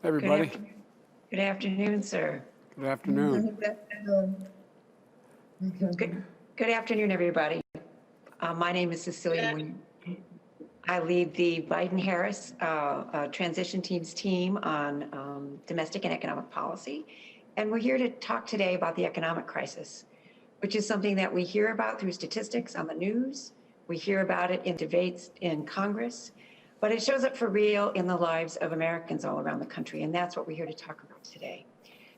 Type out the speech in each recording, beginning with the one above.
Everybody, Good afternoon, sir. good afternoon. Good afternoon, everybody. My name is Cecilia Wynn. I lead the Biden-Harris transition team on domestic and economic policy. And we're here to talk today about the economic crisis, which is something that we hear about through statistics on the news. We hear about it in debates in Congress, but it shows up for real in the lives of Americans all around the country. And that's what we're here to talk about today.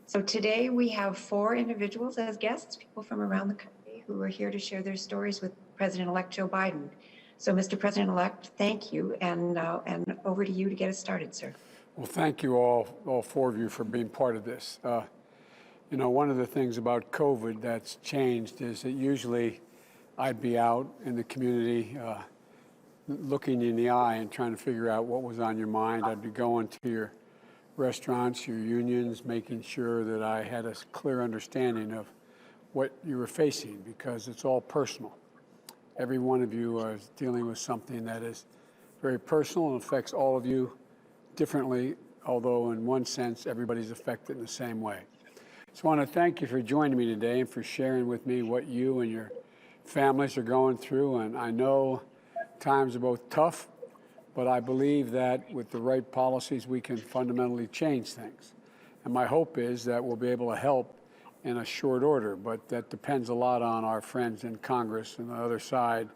So today we have 4 individuals as guests, people from around the country who are here to share their stories with President-elect Joe Biden. So Mr. President-elect, thank you. And over to you to get us started, sir. Well, thank you all 4 of you for being part of this. You know, one of the things about COVID that's changed is that usually I'd be out in the community looking in the eye and trying to figure out what was on your mind. I'd be going to your restaurants, your unions, making sure that I had a clear understanding of what you were facing, because it's all personal. Every one of you is dealing with something that is very personal and affects all of you differently, although in one sense, everybody's affected in the same way. So I want to thank you for joining me today and for sharing with me what you and your families are going through. And I know times are both tough, but I believe that with the right policies, we can fundamentally change things. And my hope is that we'll be able to help in a short order, but that depends a lot on our friends in Congress and the other side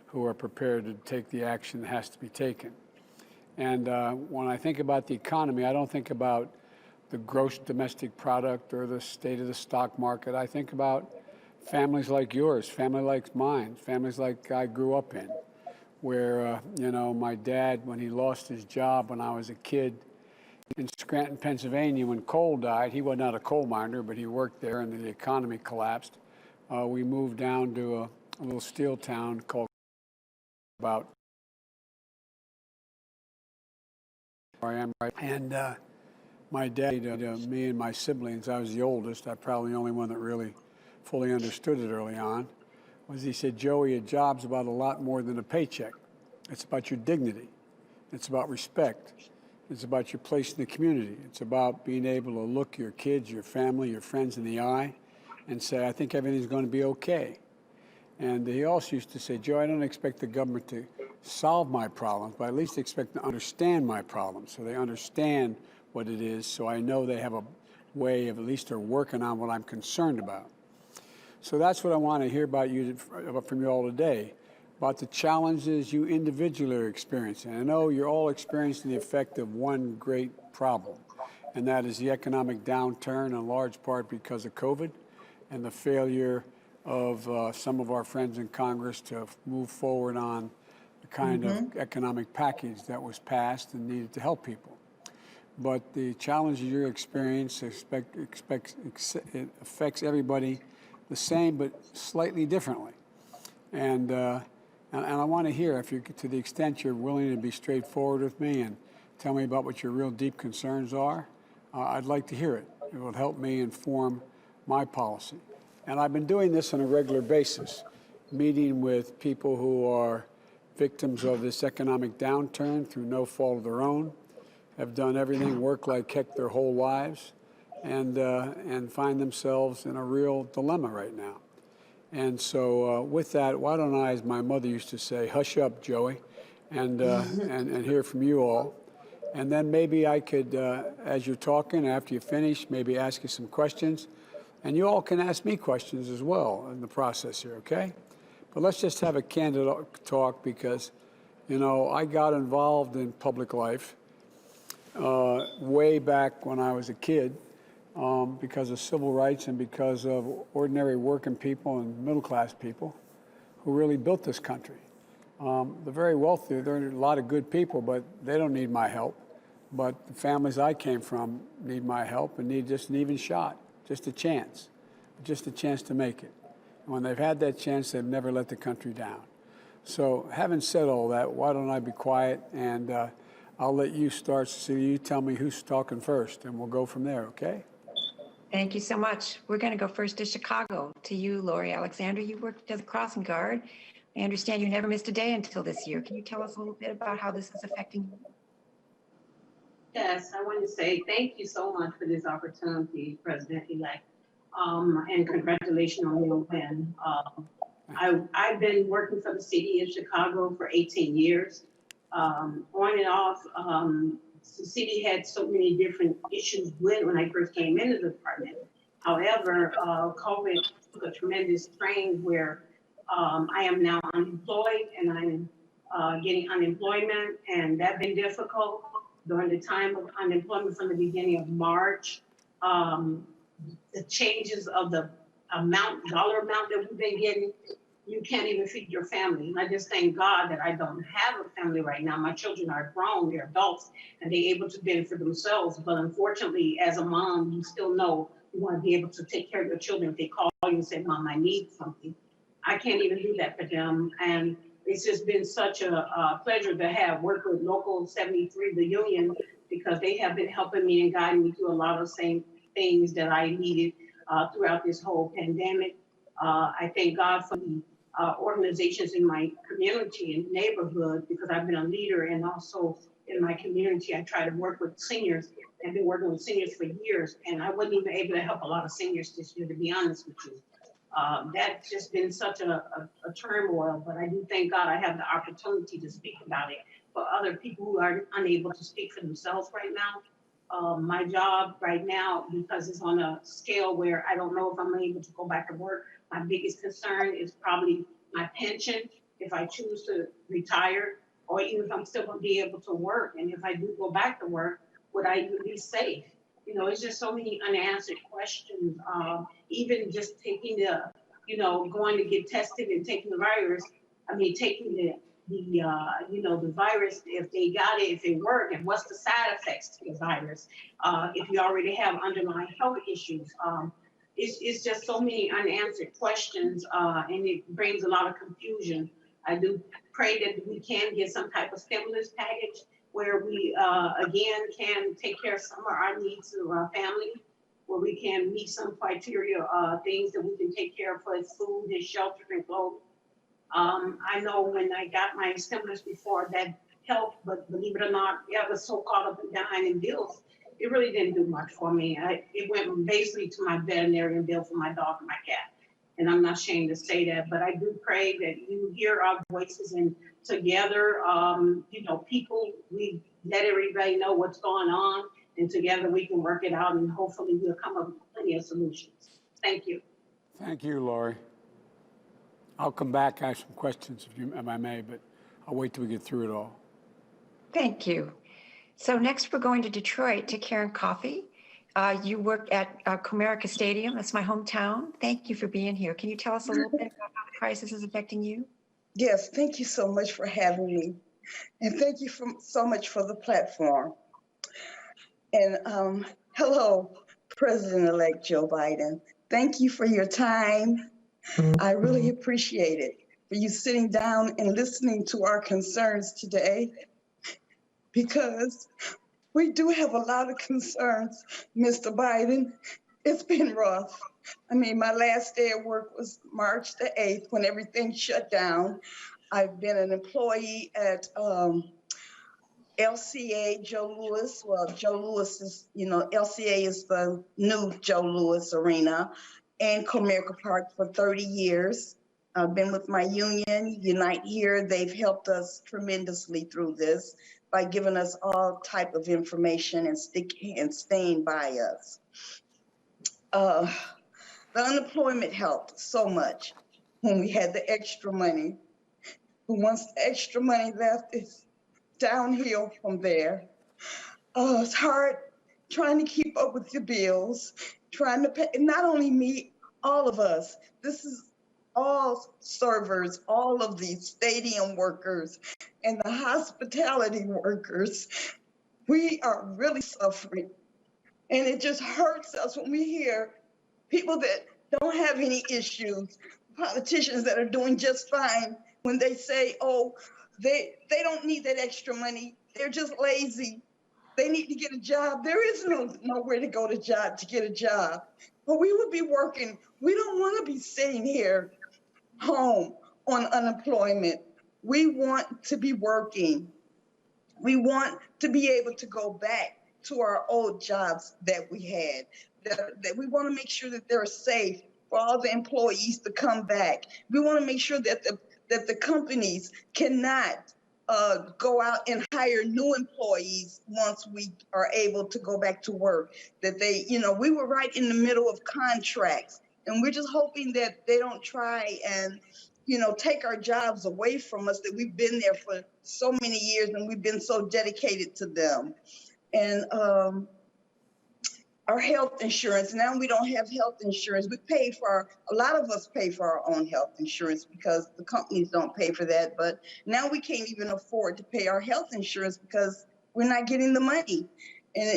who are prepared to take the action that has to be taken. And when I think about the economy, I don't think about the gross domestic product or the state of the stock market. I think about families like yours, family like mine, families like I grew up in, where, you know, my dad, when he lost his job when I was a kid in Scranton, Pennsylvania, when coal died, he was not a coal miner, but he worked there and the economy collapsed. We moved down to a little steel town called about where I am right. And my dad, me and my siblings, I was the oldest, I'm probably the only one that really fully understood it early on, was he said, Joey, a job's about a lot more than a paycheck. It's about your dignity. It's about respect. It's about your place in the community. It's about being able to look your kids, your family, your friends in the eye and say, I think everything's going to be okay. And he also used to say, Joe, I don't expect the government to solve my problems, but I at least expect to understand my problems so they understand what it is, so I know they have a way of at least they're working on what I'm concerned about. So that's what I want to hear about you, from you all today, about the challenges you individually are experiencing. I know you're all experiencing the effect of one great problem, and that is the economic downturn, in large part because of COVID and the failure of some of our friends in Congress to move forward on the kind of economic package that was passed and needed to help people. But the challenges you're experiencing it affects everybody the same, but slightly differently. And I want to hear, if you, to the extent you're willing to be straightforward with me and tell me about what your real deep concerns are, I'd like to hear it. It will help me inform my policy. And I've been doing this on a regular basis, meeting with people who are victims of this economic downturn through no fault of their own, have done everything, work like heck their whole lives, and find themselves in a real dilemma right now. And so with that, why don't I, as my mother used to say, hush up, Joey, and hear from you all. And then maybe I could, as you're talking, after you finish, maybe ask you some questions. And you all can ask me questions as well in the process here, okay? But let's just have a candid talk because, you know, I got involved in public life way back when I was a kid because of civil rights and because of ordinary working people and middle-class people who really built this country. The very wealthy, there are a lot of good people, but they don't need my help. But the families I came from need my help and need just an even shot, just a chance to make it. And when they've had that chance, they've never let the country down. So having said all that, why don't I be quiet and I'll let you start, Cecilia. You tell me who's talking first, and we'll go from there, okay? Thank you so much. We're going to go first to Chicago, to you, Lori Alexander. You worked as a crossing guard. I understand you never missed a day until this year. Can you tell us a little bit about how this is affecting you? Yes, I want to say thank you so much for this opportunity, President-elect, and congratulations on your win. I've been working for the city of Chicago for 18 years, on and off. The city had so many different issues when I first came into the department. However, COVID took a tremendous strain where I am now unemployed and I'm getting unemployment, and that's been difficult during the time of unemployment from the beginning of March. Um, the changes of the dollar amount that we've been getting, you can't even feed your family. And I just thank God that I don't have a family right now. My children are grown, they're adults, and they're able to fend for themselves. But unfortunately, as a mom, you still know you want to be able to take care of your children. If they call you and say, Mom, I need something, I can't even do that for them. And it's just been such a pleasure to have worked with Local 73, the union, because they have been helping me and guiding me through a lot of same things that I needed throughout this whole pandemic. I thank God for the organizations in my community and neighborhood, because I've been a leader, and also in my community, I try to work with seniors. I've been working with seniors for years, and I wasn't even able to help a lot of seniors this year, to be honest with you. That's just been such a turmoil, but I do thank God I have the opportunity to speak about it for other people who are unable to speak for themselves right now. My job right now, because it's on a scale where I don't know if I'm able to go back to work, my biggest concern is probably my pension, if I choose to retire, or even if I'm still going to be able to work. And if I do go back to work, would I even be safe? You know, it's just so many unanswered questions. Even just taking going to get tested and taking the virus. I mean, taking the virus, if they got it, if it worked, and what's the side effects to the virus? If you already have underlying health issues. It's just so many unanswered questions, and it brings a lot of confusion. I do pray that we can get some type of stimulus package where we, again, can take care of some of our needs of our family, where we can meet some criteria, things that we can take care of for food and shelter and clothing. I know when I got my stimulus before, that helped, but believe it or not, I was so caught up in dying in bills, it really didn't do much for me. It went basically to my veterinarian bill for my dog and my cat. And I'm not ashamed to say that, but I do pray that you hear our voices, and together, people, we let everybody know what's going on, and together we can work it out, and hopefully we'll come up with plenty of solutions. Thank you. Thank you, Lori. I'll come back, ask some questions if I may, but I'll wait till we get through it all. Thank you. So next we're going to Detroit to Karen Coffey. You work at Comerica Stadium. That's my hometown. Thank you for being here. Can you tell us a little bit about how the crisis is affecting you? Yes, thank you so much for having me. And thank you so much for the platform. And hello, President-elect Joe Biden. Thank you for your time. I really appreciate it, for you sitting down and listening to our concerns today, because we do have a lot of concerns, Mr. Biden. It's been rough. I mean, my last day at work was March the 8th when everything shut down. I've been an employee at LCA Joe Louis. Well, Joe Louis is, LCA is the new Joe Louis Arena, and Comerica Park for 30 years. I've been with my union, Unite Here. They've helped us tremendously through this by giving us all type of information and staying by us. The unemployment helped so much when we had the extra money. But once the extra money left, it's downhill from there. It's hard trying to keep up with your bills, trying to pay, not only me, all of us. This is all servers, all of these stadium workers and the hospitality workers. We are really suffering. And it just hurts us when we hear people that don't have any issues, politicians that are doing just fine, when they say, oh, they don't need that extra money. They're just lazy. They need to get a job. There is nowhere to go to get a job. But we would be working. We don't want to be sitting here home on unemployment. We want to be working. We want to be able to go back to our old jobs that we had. That we want to make sure that they're safe for all the employees to come back. We want to make sure that the companies cannot go out and hire new employees once we are able to go back to work. That they, we were right in the middle of contracts, and we're just hoping that they don't try and, take our jobs away from us, that we've been there for so many years and we've been so dedicated to them. And our health insurance, now we don't have health insurance. A lot of us pay for our own health insurance because the companies don't pay for that. But now we can't even afford to pay our health insurance because we're not getting the money. And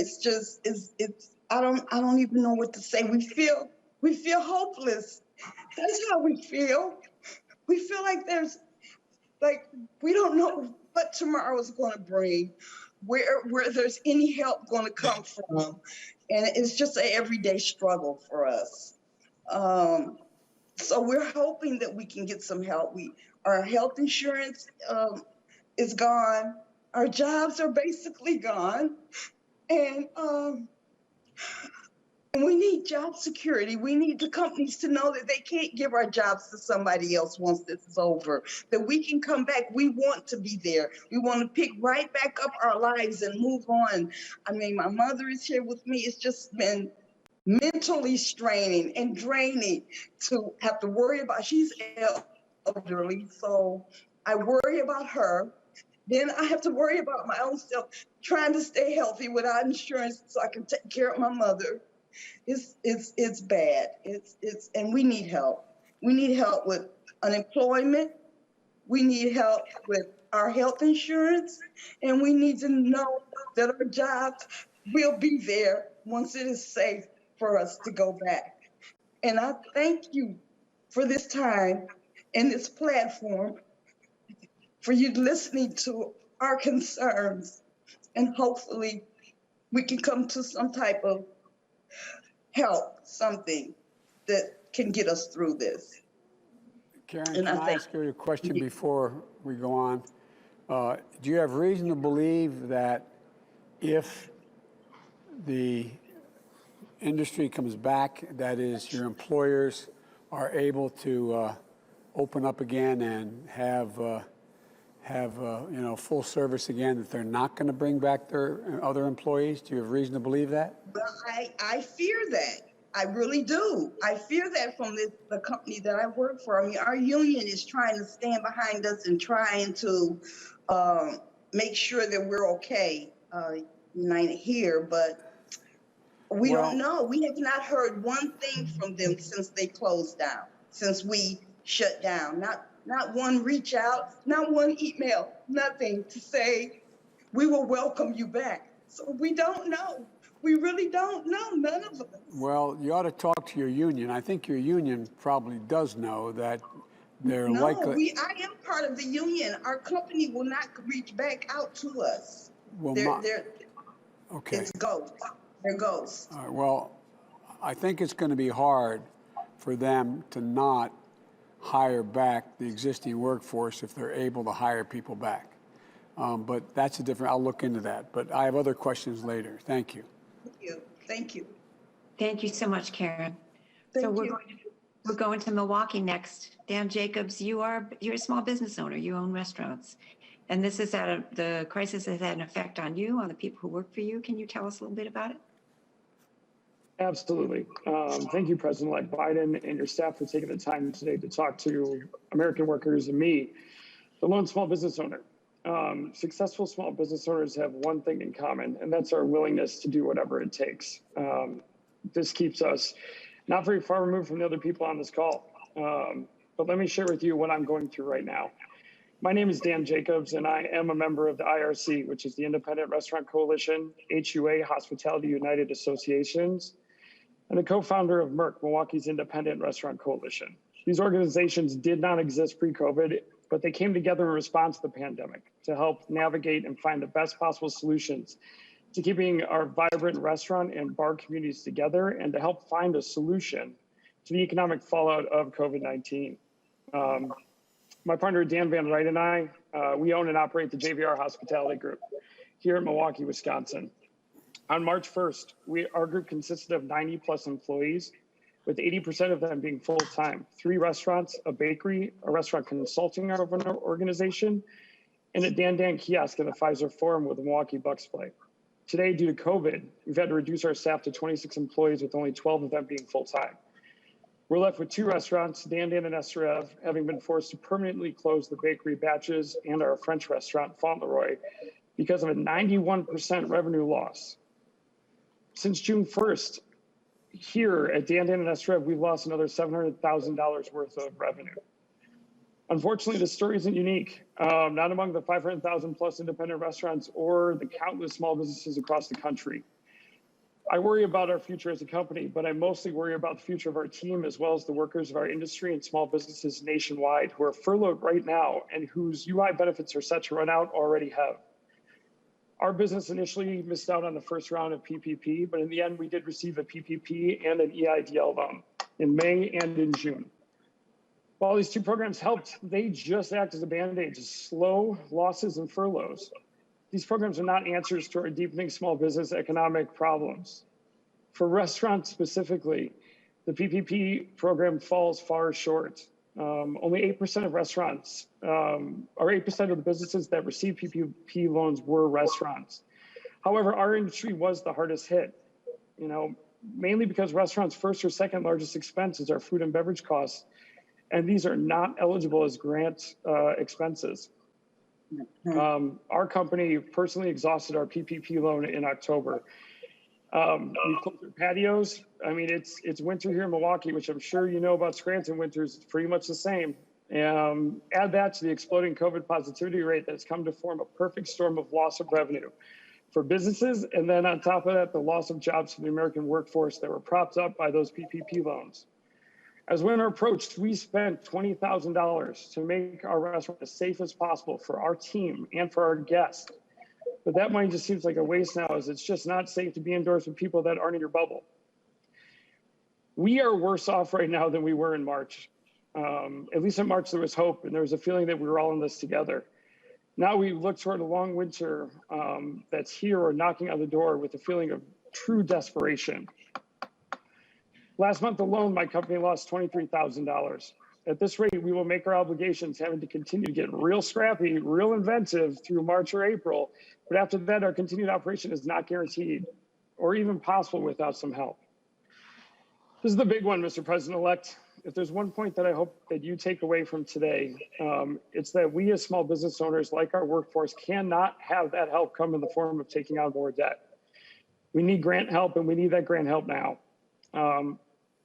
I don't even know what to say. We feel hopeless. That's how we feel. We feel like we don't know what tomorrow is going to bring, where there's any help going to come from. And it's just an everyday struggle for us. So we're hoping that we can get some help. Our health insurance is gone. Our jobs are basically gone. And we need job security. We need the companies to know that they can't give our jobs to somebody else once this is over, that we can come back. We want to be there. We want to pick right back up our lives and move on. I mean, my mother is here with me. It's just been mentally straining and draining to have to worry about, she's elderly, so I worry about her. Then I have to worry about my own self, trying to stay healthy without insurance so I can take care of my mother. It's bad. And we need help. We need help with unemployment. We need help with our health insurance, and we need to know that our jobs will be there once it is safe for us to go back. And I thank you for this time and this platform, for you listening to our concerns, and hopefully we can come to some type of help, something that can get us through this. Karen, And can I thank ask you a question before we go on? Do you have reason to believe that if the industry comes back, that is, your employers are able to open up again and have full service again, that they're not going to bring back their other employees? Do you have reason to believe that? Well, I fear that. I really do. I fear that from the company that I work for. I mean, our union is trying to stand behind us and trying to make sure that we're okay, united here, but we don't know. We have not heard one thing from them since they closed down, since we shut down. Not one reach out, not one email, nothing to say we will welcome you back. So we don't know. We really don't know, none of us. Well, you ought to talk to your union. I think your union probably does know that they're likely. No, I am part of the union. Our company will not reach back out to us. Okay. It's ghosts. They're ghosts. All right, well, I think it's going to be hard for them to not hire back the existing workforce if they're able to hire people back. But that's a different, I'll look into that. But I have other questions later. Thank you. Thank you. Thank you. Thank you so much, Karen. So we're going to Milwaukee next. Dan Jacobs, you're a small business owner. You own restaurants. And this is the crisis has had an effect on you, on the people who work for you. Can you tell us a little bit about it? Absolutely. Thank you, President-elect Biden, and your staff for taking the time today to talk to American workers and me, the lone small business owner. Successful small business owners have one thing in common, and that's our willingness to do whatever it takes. This keeps us not very far removed from the other people on this call. But let me share with you what I'm going through right now. My name is Dan Jacobs, and I am a member of the IRC, which is the Independent Restaurant Coalition, HUA, Hospitality United Associations, and the co-founder of MERC, Milwaukee's Independent Restaurant Coalition. These organizations did not exist pre-COVID, but they came together in response to the pandemic to help navigate and find the best possible solutions to keeping our vibrant restaurant and bar communities together, and to help find a solution to the economic fallout of COVID-19. My partner, Dan Van Wright, and I, we own and operate the JVR Hospitality Group here in Milwaukee, Wisconsin. On March 1st, our group consisted of 90 plus employees, with 80% of them being full-time. 3 restaurants, a bakery, a restaurant consulting organization, and a Dan kiosk in the Pfizer Forum where the Milwaukee Bucks play. Today, due to COVID, we've had to reduce our staff to 26 employees, with only 12 of them being full-time. We're left with 2 restaurants, Dan and Estrev, having been forced to permanently close the bakery Batches and our French restaurant, Fauntleroy, because of a 91% revenue loss. Since June 1st, here at Dan and Estrev, we've lost another $700,000 worth of revenue. Unfortunately, this story isn't unique, not among the 500,000 plus independent restaurants or the countless small businesses across the country. I worry about our future as a company, but I mostly worry about the future of our team, as well as the workers of our industry and small businesses nationwide who are furloughed right now and whose UI benefits are set to run out already have. Our business initially missed out on the first round of PPP, but in the end, we did receive a PPP and an EIDL loan in May and in June. While these 2 programs helped, they just act as a Band-Aid to slow losses and furloughs. These programs are not answers to our deepening small business economic problems. For restaurants specifically, the PPP program falls far short. Only 8% of restaurants, or 8% of the businesses that received PPP loans were restaurants. However, our industry was the hardest hit, mainly because restaurants' first or second largest expenses are food and beverage costs, and these are not eligible as grant expenses. Our company personally exhausted our PPP loan in October. We closed our patios. I mean, it's winter here in Milwaukee, which I'm sure you know about Scranton winters. It's pretty much the same. Add that to the exploding COVID positivity rate that's come to form a perfect storm of loss of revenue for businesses. And then on top of that, the loss of jobs for the American workforce that were propped up by those PPP loans. As winter approached, we spent $20,000 to make our restaurant as safe as possible for our team and for our guests. But that money just seems like a waste now, as it's just not safe to be indoors with people that aren't in your bubble. We are worse off right now than we were in March. At least in March, there was hope, and there was a feeling that we were all in this together. Now we look toward a long winter that's here or knocking on the door with a feeling of true desperation. Last month alone, my company lost $23,000. At this rate, we will make our obligations, having to continue to get real scrappy, real inventive through March or April. But after that, our continued operation is not guaranteed or even possible without some help. This is the big one, Mr. President-elect. If there's one point that I hope that you take away from today, it's that we as small business owners, like our workforce, cannot have that help come in the form of taking on more debt. We need grant help, and we need that grant help now.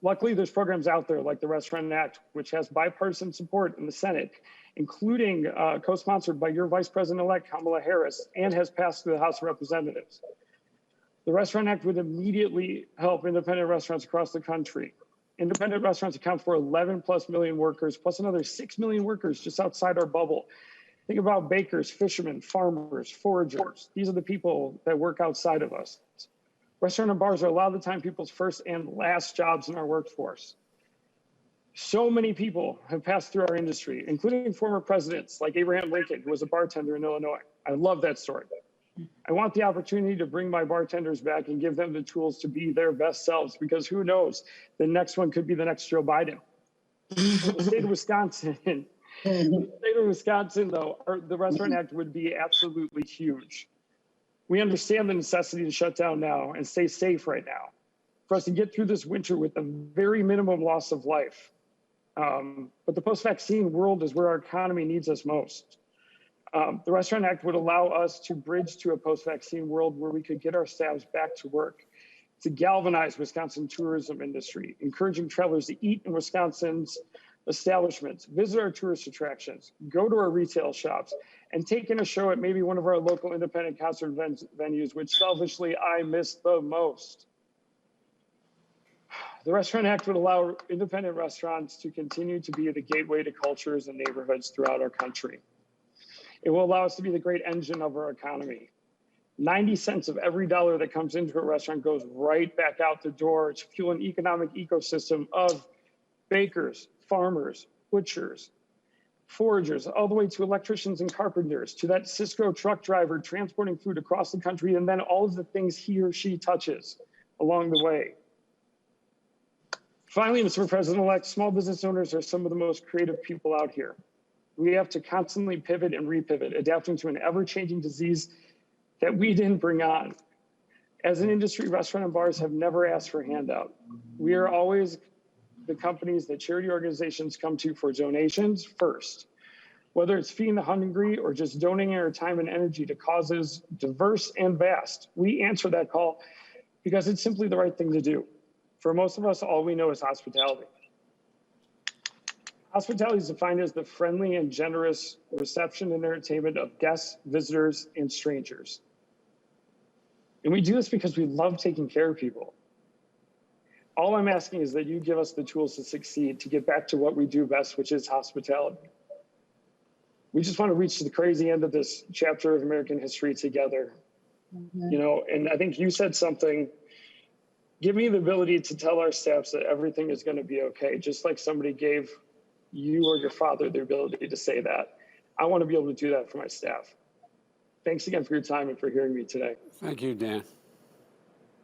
Luckily, there's programs out there like the Restaurant Act, which has bipartisan support in the Senate, including co-sponsored by your Vice President-elect, Kamala Harris, and has passed through the House of Representatives. The Restaurant Act would immediately help independent restaurants across the country. Independent restaurants account for 11 plus million workers, plus another 6 million workers just outside our bubble. Think about bakers, fishermen, farmers, foragers. These are the people that work outside of us. Restaurant and bars are a lot of the time people's first and last jobs in our workforce. So many people have passed through our industry, including former presidents like Abraham Lincoln, who was a bartender in Illinois. I love that story. I want the opportunity to bring my bartenders back and give them the tools to be their best selves, because who knows, the next one could be the next Joe Biden. The state of Wisconsin, though, the Restaurant Act would be absolutely huge. We understand the necessity to shut down now and stay safe right now for us to get through this winter with a very minimum loss of life. But the post-vaccine world is where our economy needs us most. The Restaurant Act would allow us to bridge to a post-vaccine world where we could get our staffs back to work, to galvanize Wisconsin tourism industry, encouraging travelers to eat in Wisconsin's establishments, visit our tourist attractions, go to our retail shops, and take in a show at maybe one of our local independent concert venues, which selfishly I miss the most. The Restaurant Act would allow independent restaurants to continue to be the gateway to cultures and neighborhoods throughout our country. It will allow us to be the great engine of our economy. 90 cents of every dollar that comes into a restaurant goes right back out the door to fuel an economic ecosystem of bakers, farmers, butchers, foragers, all the way to electricians and carpenters, to that Cisco truck driver transporting food across the country, and then all of the things he or she touches along the way. Finally, Mr. President-elect, small business owners are some of the most creative people out here. We have to constantly pivot and repivot, adapting to an ever-changing disease that we didn't bring on. As an industry, restaurant and bars have never asked for a handout. We are always the companies that charity organizations come to for donations first. Whether it's feeding the hungry or just donating our time and energy to causes diverse and vast, we answer that call because it's simply the right thing to do. For most of us, all we know is hospitality. Hospitality is defined as the friendly and generous reception and entertainment of guests, visitors, and strangers. And we do this because we love taking care of people. All I'm asking is that you give us the tools to succeed, to get back to what we do best, which is hospitality. We just want to reach the crazy end of this chapter of American history together. You know, and I think you said something, give me the ability to tell our staffs that everything is going to be okay, just like somebody gave you or your father the ability to say that. I want to be able to do that for my staff. Thanks again for your time and for hearing me today. Thank you, Dan.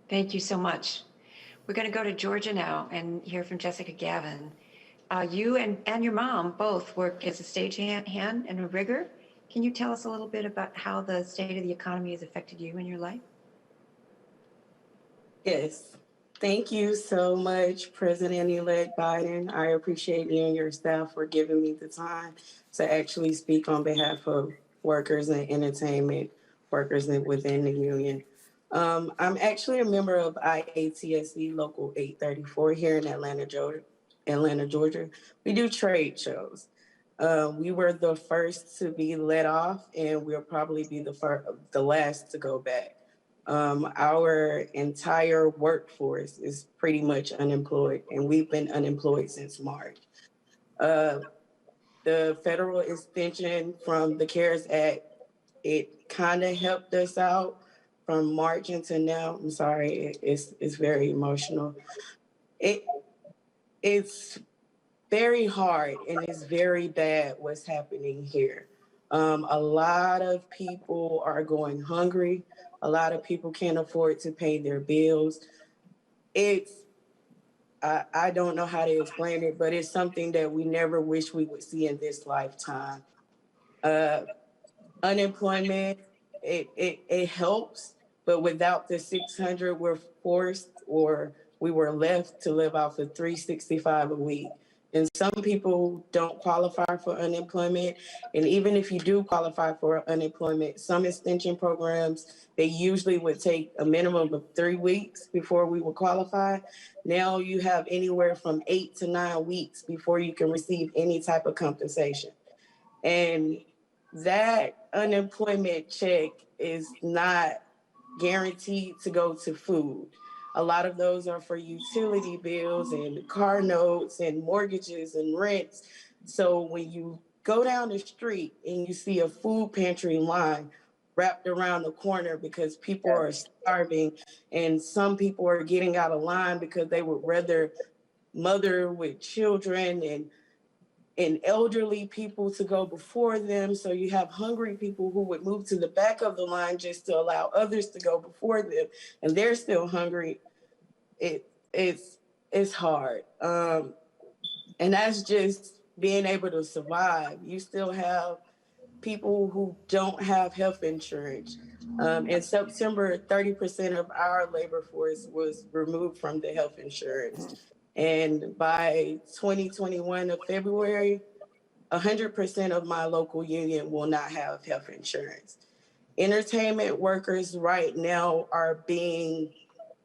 Thank you so much. We're going to go to Georgia now and hear from Jessica Gavin. You and your mom both work as a stagehand and a rigger. Can you tell us a little bit about how the state of the economy has affected you in your life? Yes. Thank you so much, President-elect Biden. I appreciate you and your staff for giving me the time to actually speak on behalf of workers and entertainment workers within the union. I'm actually a member of IATSE Local 834 here in Atlanta, Georgia. We do trade shows. We were the first to be let off, and we'll probably be the last to go back. Our entire workforce is pretty much unemployed, and we've been unemployed since March. The federal extension from the CARES Act, it kind of helped us out from March until now. I'm sorry, it's very emotional. It's very hard and it's very bad what's happening here. A lot of people are going hungry. A lot of people can't afford to pay their bills. I don't know how to explain it, but it's something that we never wish we would see in this lifetime. Unemployment, it helps, but without the 600, we're forced or we were left to live off of $365 a week. And some people don't qualify for unemployment. And even if you do qualify for unemployment, some extension programs, they usually would take a minimum of 3 weeks before we would qualify. Now you have anywhere from 8 to 9 weeks before you can receive any type of compensation. And that unemployment check is not guaranteed to go to food. A lot of those are for utility bills and car notes and mortgages and rents. So when you go down the street and you see a food pantry line wrapped around the corner because people are starving and some people are getting out of line because they would rather mother with children and elderly people to go before them. So you have hungry people who would move to the back of the line just to allow others to go before them, and they're still hungry. It's hard. And that's just being able to survive. You still have people who don't have health insurance. In September, 30% of our labor force was removed from the health insurance. And by 2021 of February, 100% of my local union will not have health insurance. Entertainment workers right now are being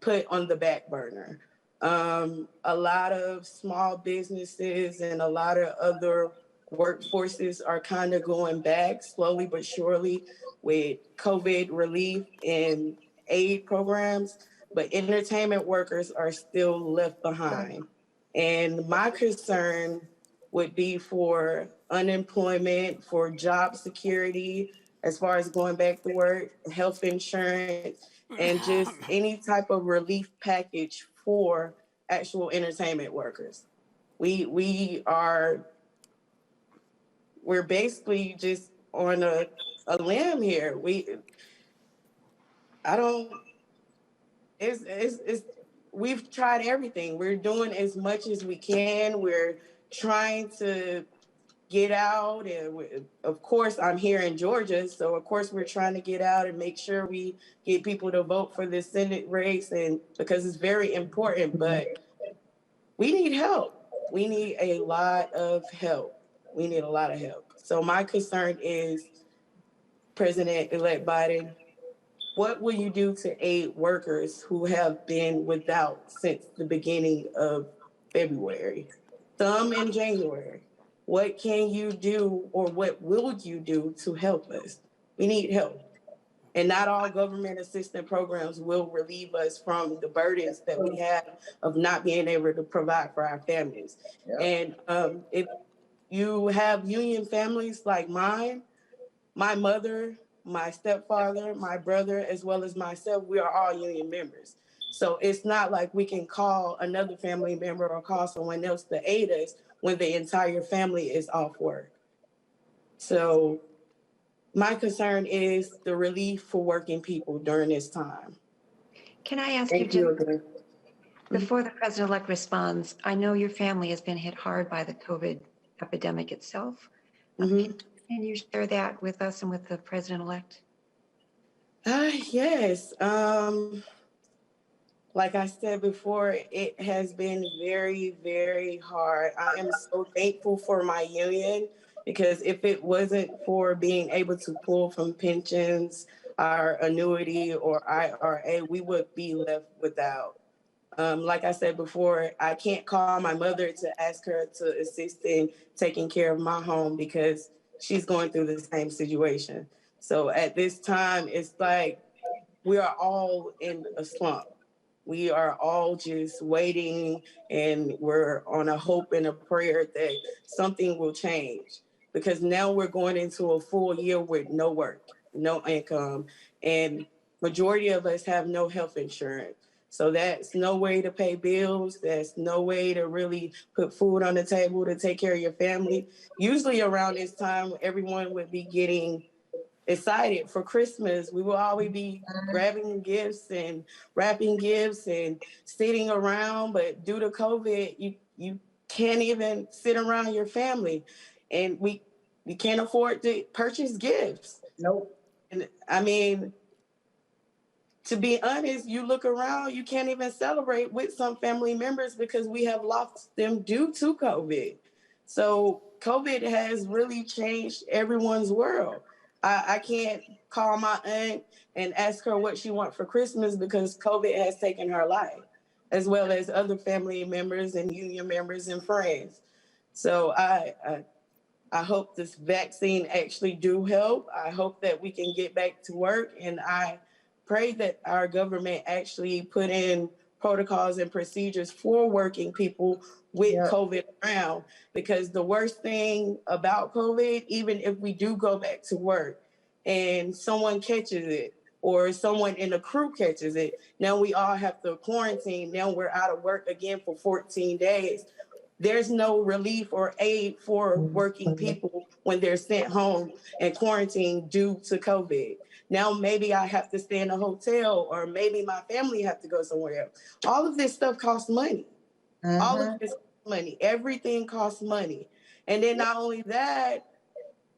put on the back burner. A lot of small businesses and a lot of other workforces are kind of going back slowly but surely with COVID relief and aid programs, but entertainment workers are still left behind. And my concern would be for unemployment, for job security, as far as going back to work, health insurance, and just any type of relief package for actual entertainment workers. We're we're basically just on a limb here. I don't, it's, we've tried everything. We're doing as much as we can. We're trying to get out. And of course, I'm here in Georgia. So, of course, we're trying to get out and make sure we get people to vote for the Senate race, and because it's very important. But we need help. We need a lot of help. We need a lot of help. So my concern is, President-elect Biden, what will you do to aid workers who have been without since the beginning of February, some in January? What can you do, or what will you do to help us? We need help. And not all government assistance programs will relieve us from the burdens that we have of not being able to provide for our families. Yep. And if you have union families like mine, my mother, my stepfather, my brother, as well as myself, we are all union members. So it's not like we can call another family member or call someone else to aid us when the entire family is off work. So my concern is the relief for working people during this time. Can I ask Thank you, you again. before the president-elect responds, I know your family has been hit hard by the COVID epidemic itself. Mm-hmm. Can you share that with us and with the president-elect? Yes. Like I said before, it has been very, very hard. I am so thankful for my union, because if it wasn't for being able to pull from pensions, our annuity, or IRA, we would be left without. Like I said before, I can't call my mother to ask her to assist in taking care of my home because she's going through the same situation. So at this time, it's like we are all in a slump. We are all just waiting, and we're on a hope and a prayer that something will change, because now we're going into a full year with no work, no income, and majority of us have no health insurance. So that's no way to pay bills. That's no way to really put food on the table to take care of your family. Usually around this time, everyone would be getting excited for Christmas. We will always be grabbing gifts and wrapping gifts and sitting around, but due to COVID, you can't even sit around your family, and we can't afford to purchase gifts. Nope. And I mean, to be honest, you look around, you can't even celebrate with some family members because we have lost them due to COVID. So COVID has really changed everyone's world. I can't call my aunt and ask her what she wants for Christmas because COVID has taken her life, as well as other family members and union members and friends. So I hope this vaccine actually do help. I hope that we can get back to work, and I pray that our government actually put in protocols and procedures for working people with COVID around, because the worst thing about COVID, even if we do go back to work and someone catches it or someone in the crew catches it, now we all have to quarantine. Now we're out of work again for 14 days. There's no relief or aid for working people when they're sent home and quarantined due to COVID. Now maybe I have to stay in a hotel, or maybe my family have to go somewhere else. All of this stuff costs money. All of this costs money. Everything costs money. And then not only that,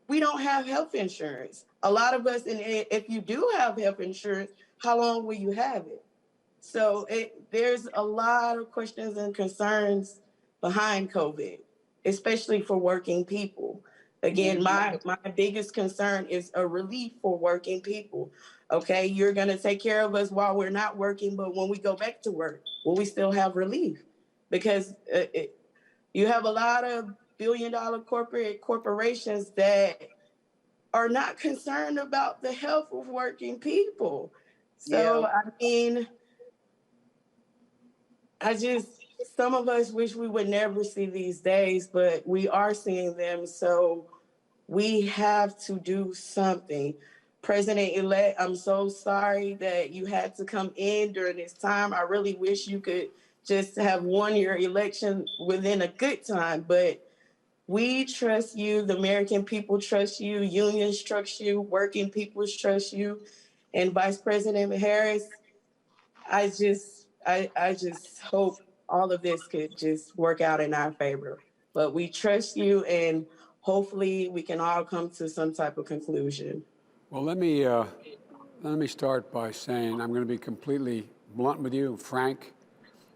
we don't have health insurance. A lot of us, and if you do have health insurance, how long will you have it? So there's a lot of questions and concerns behind COVID, especially for working people. Again, my biggest concern is a relief for working people. Okay, you're going to take care of us while we're not working, but when we go back to work, will we still have relief? Because you have a lot of billion-dollar corporations that are not concerned about the health of working people. So, I mean, some of us wish we would never see these days, but we are seeing them. So we have to do something. President-elect, I'm so sorry that you had to come in during this time. I really wish you could just have won your election within a good time, but We trust you. The American people trust you. Unions trust you. Working people trust you. And Vice President Harris, I just hope all of this could just work out in our favor. But we trust you, and hopefully we can all come to some type of conclusion. Well, let me start by saying I'm going to be completely blunt with you, frank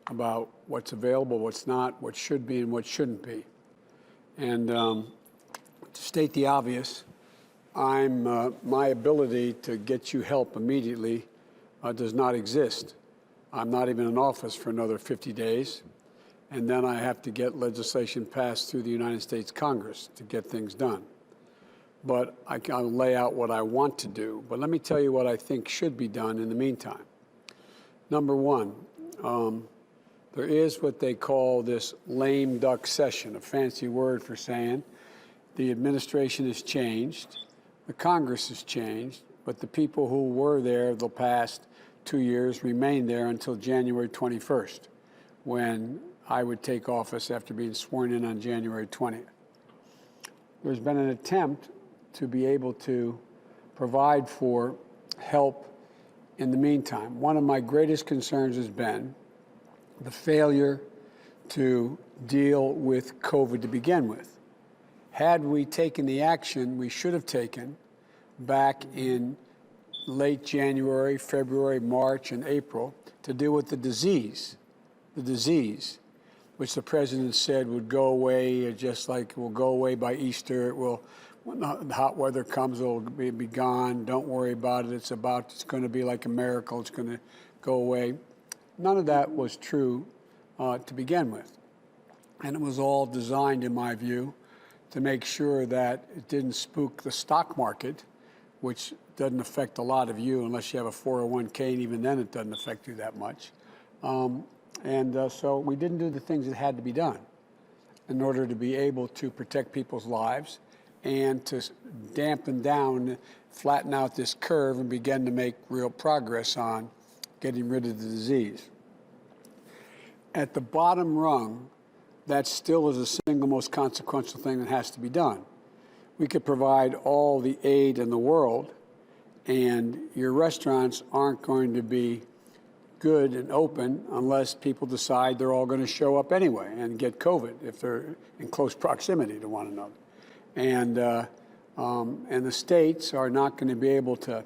about what's available, what's not, what should be, and what shouldn't be. And to state the obvious, my ability to get you help immediately does not exist. I'm not even in office for another 50 days, and then I have to get legislation passed through the United States Congress to get things done. But I'll lay out what I want to do. But let me tell you what I think should be done in the meantime. Number one, there is what they call this lame duck session, a fancy word for saying the administration has changed, the Congress has changed, but the people who were there the past 2 years remain there until January 21st, when I would take office after being sworn in on January 20th. There's been an attempt to be able to provide for help in the meantime. One of my greatest concerns has been the failure to deal with COVID to begin with. Had we taken the action we should have taken back in late January, February, March, and April to deal with the disease, which the president said would go away, just like it will go away by Easter. It will, when the hot weather comes, it will be gone. Don't worry about it. It's going to be like a miracle. It's going to go away. None of that was true to begin with. And it was all designed, in my view, to make sure that it didn't spook the stock market, which doesn't affect a lot of you unless you have a 401k, and even then it doesn't affect you that much. So we didn't do the things that had to be done in order to be able to protect people's lives and to dampen down, flatten out this curve and begin to make real progress on getting rid of the disease. At the bottom rung, that still is the single most consequential thing that has to be done. We could provide all the aid in the world, and your restaurants aren't going to be good and open unless people decide they're all going to show up anyway and get COVID if they're in close proximity to one another. And the states are not going to be able to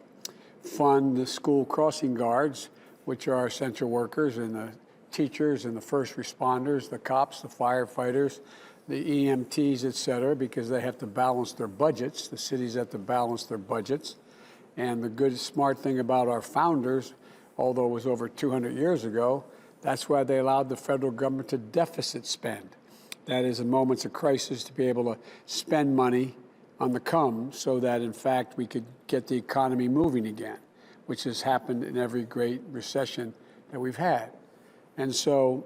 fund the school crossing guards, which are essential workers, and the teachers and the first responders, the cops, the firefighters, the EMTs, et cetera, because they have to balance their budgets. The cities have to balance their budgets. And the good, smart thing about our founders, although it was over 200 years ago, that's why they allowed the federal government to deficit spend. That is, in moments of crisis, to be able to spend money on the come so that, in fact, we could get the economy moving again, which has happened in every great recession that we've had. And so,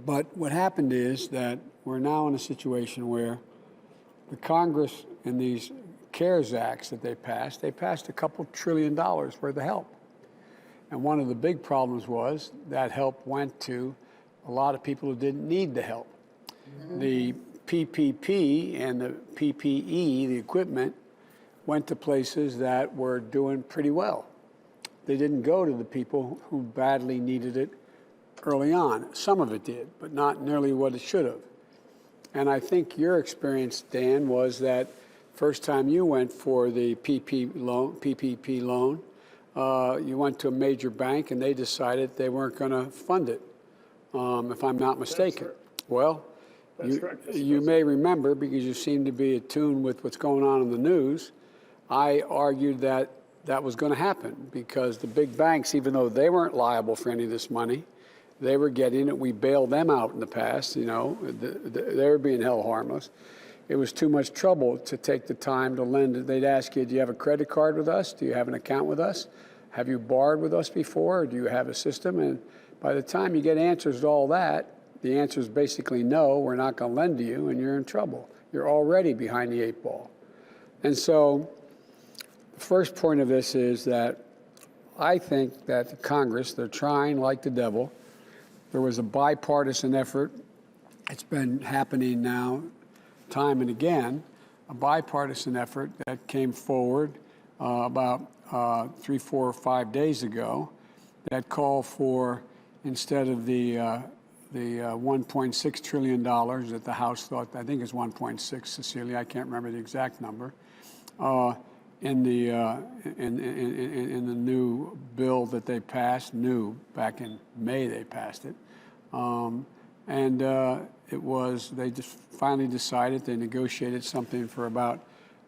but what happened is that we're now in a situation where the Congress, in these CARES Acts that they passed a couple $1 trillion worth of help. And one of the big problems was that help went to a lot of people who didn't need the help. The PPP and the PPE, the equipment, went to places that were doing pretty well. They didn't go to the people who badly needed it early on. Some of it did, but not nearly what it should have. And I think your experience, Dan, was that first time you went for the PPP loan, you went to a major bank and they decided they weren't going to fund it, if I'm not mistaken. Well, you may remember, because you seem to be attuned with what's going on in the news, I argued that that was going to happen because the big banks, even though they weren't liable for any of this money, they were getting it. We bailed them out in the past, you know, they were being held harmless. It was too much trouble to take the time to lend. They'd ask you, do you have a credit card with us? Do you have an account with us? Have you borrowed with us before? Or do you have a system? And by the time you get answers to all that, the answer is basically no, we're not going to lend to you, and you're in trouble. You're already behind the 8 ball. And so the first point of this is that I think that the Congress, they're trying like the devil. There was a bipartisan effort. It's been happening now time and again, a bipartisan effort that came forward about 3, 4, or 5 days ago that called for, instead of the $1.6 trillion that the House thought, I think it's 1.6, Cecilia, I can't remember the exact number, in the new bill that they passed, back in May they passed it. They just finally decided they negotiated something for about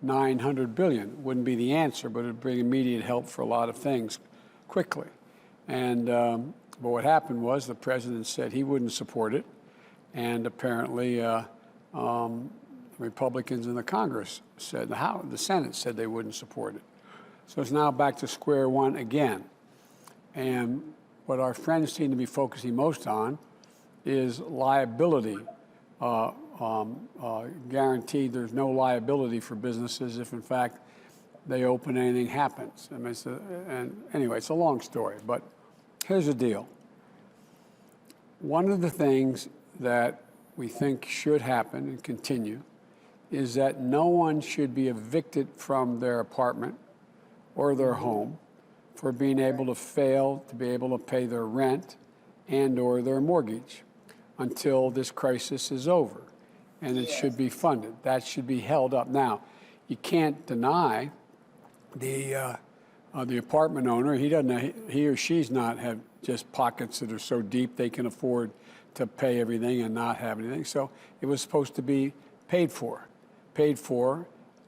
$900 billion. Wouldn't be the answer, but it'd bring immediate help for a lot of things quickly. But what happened was the president said he wouldn't support it, and apparently Republicans in the Congress said, the Senate said they wouldn't support it. So it's now back to square one again. And what our friends seem to be focusing most on is liability. Guaranteed there's no liability for businesses if, in fact, they open, anything happens. I mean, anyway, it's a long story, but here's the deal. One of the things that we think should happen and continue is that no one should be evicted from their apartment or their home for being able to fail to be able to pay their rent and or their mortgage until this crisis is over. And it should be funded. That should be held up. Now, you can't deny the apartment owner, he or she's not have just pockets that are so deep they can afford to pay everything and not have anything. So it was supposed to be paid for,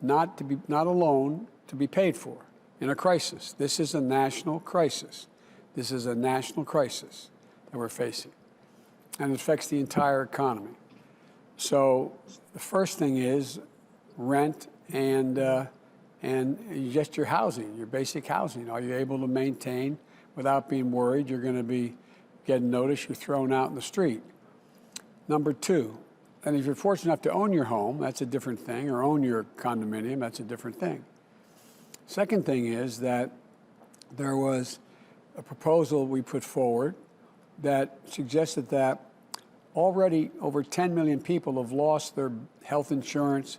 not a loan, to be paid for in a crisis. This is a national crisis. This is a national crisis that we're facing, and it affects the entire economy. So the first thing is rent and just your housing, your basic housing. Are you able to maintain without being worried you're going to be getting notice you're thrown out in the street? Number two, and if you're fortunate enough to own your home, that's a different thing, or own your condominium, that's a different thing. Second thing is that there was a proposal we put forward that suggested that already over 10 million people have lost their health insurance